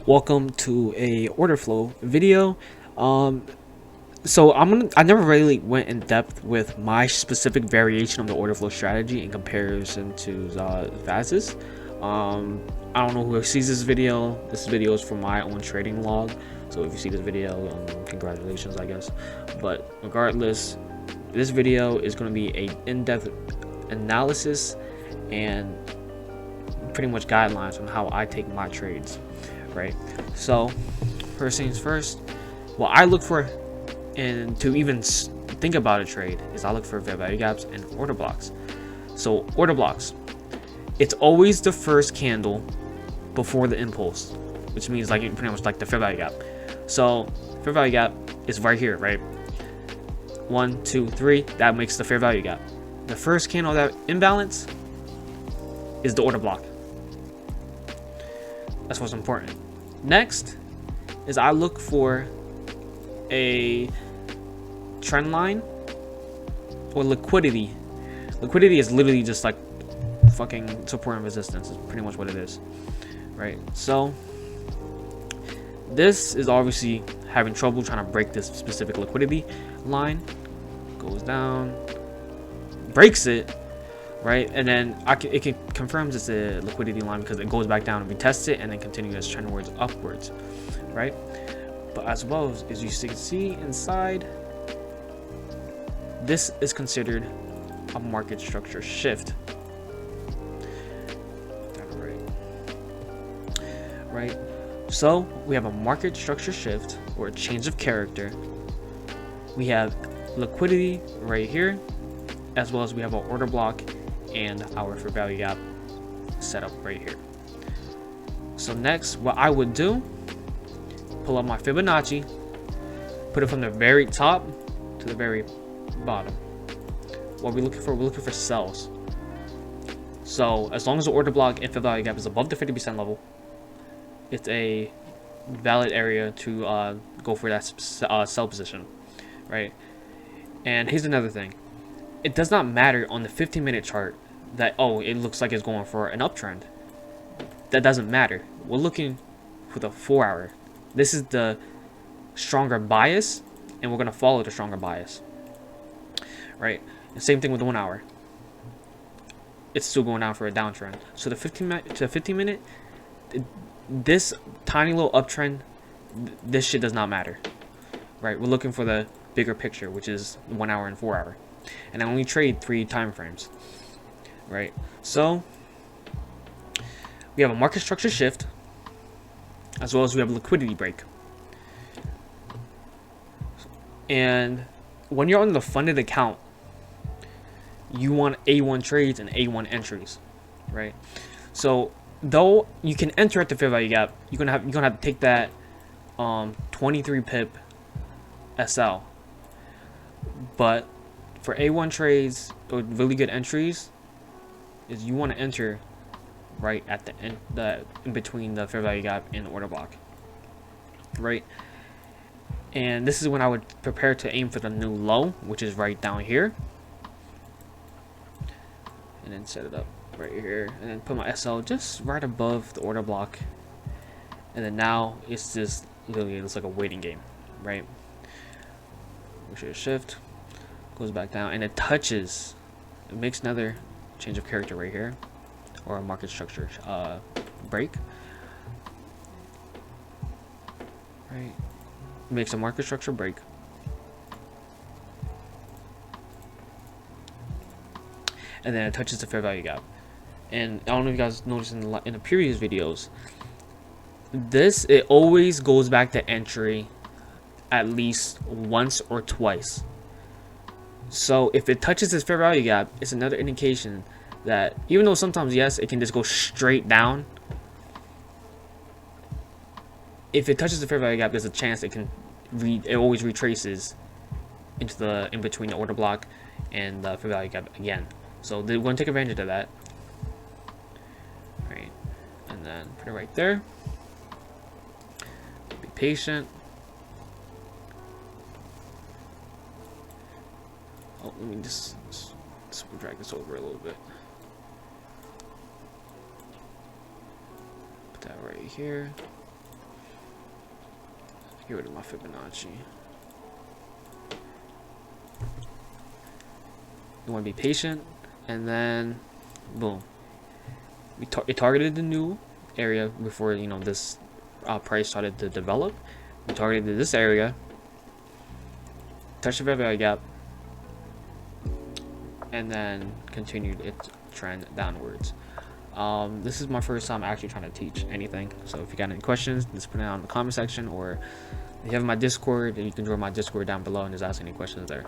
Welcome to a order flow video. Um, I never really went in depth with my specific variation of the order flow strategy in comparison to Vaz's. I don't know who sees this video. This video is for my own trading log. So if you see this video, congratulations, I guess. But regardless, this video is going to be a in-depth analysis and pretty much guidelines on how I take my trades. Right, so first things first, what I look for and to even think about a trade is I look for fair value gaps and order blocks. So order blocks, it's always the first candle before the impulse, which means like pretty much like the fair value gap. So fair value gap is right here, right? 1, 2, 3, that makes the fair value gap. The first candle that imbalance is the order block. That's what's important. Next is I look for a trend line or liquidity. Liquidity is literally just like fucking support and resistance is pretty much what it is, right? So this is obviously having trouble trying to break this specific liquidity line. Goes down, breaks it, right? And then it confirms it's a liquidity line because it goes back down and retests it and then continues its trend upwards, right? But as well as you can see inside, this is considered a market structure shift. Right? So we have a market structure shift or a change of character. We have liquidity right here, as well as we have our order block and our fair value gap set up right here. So next, what I would do, pull up my Fibonacci, put it from the very top to the very bottom. What we're looking for, we're looking for sells. So as long as the order block and fair value gap is above the 50% level, it's a valid area to go for that sell position, right? And here's another thing. It does not matter on the 15-minute chart that, oh, it looks like it's going for an uptrend. That doesn't matter. We're looking for the 4-hour. This is the stronger bias, and we're going to follow the stronger bias, right? And same thing with the 1 hour. It's still going down for a downtrend. So the 15-minute, this tiny little uptrend, this shit does not matter, right? We're looking for the bigger picture, which is 1 hour and 4 hour. And I only trade 3 time frames, right? So we have a market structure shift, as well as we have a liquidity break. And when you're on the funded account, you want A1 trades and A1 entries, right? So though you can enter at the fair value gap, you're gonna have to take that 23 pip SL, but for A1 trades or really good entries, is you want to enter right at the end, in between the fair value gap and the order block, right? And this is when I would prepare to aim for the new low, which is right down here, and then set it up right here, and then put my SL just right above the order block, and then now it's just literally it's like a waiting game, right? We should shift. Goes back down and it touches, it makes another change of character right here, or a market structure break, right? Makes a market structure break, and then it touches the fair value gap. And I don't know if you guys noticed in the previous videos, it always goes back to entry at least once or twice. So if it touches this fair value gap, it's another indication that even though sometimes, yes, it can just go straight down, if it touches the fair value gap, there's a chance it always retraces into in between the order block and the fair value gap again. So we're going to take advantage of that, right? And then put it right there. Be patient. Oh, let me just drag this over a little bit. Put that right here. Get rid of my Fibonacci. You want to be patient, and then boom. It targeted the new area before, you know, this price started to develop. We targeted this area, touched the value gap, and then continued its trend downwards. This is my first time actually trying to teach anything, so if you got any questions, just put it down in the comment section, or if you have my Discord, you can join my Discord down below and just ask any questions there.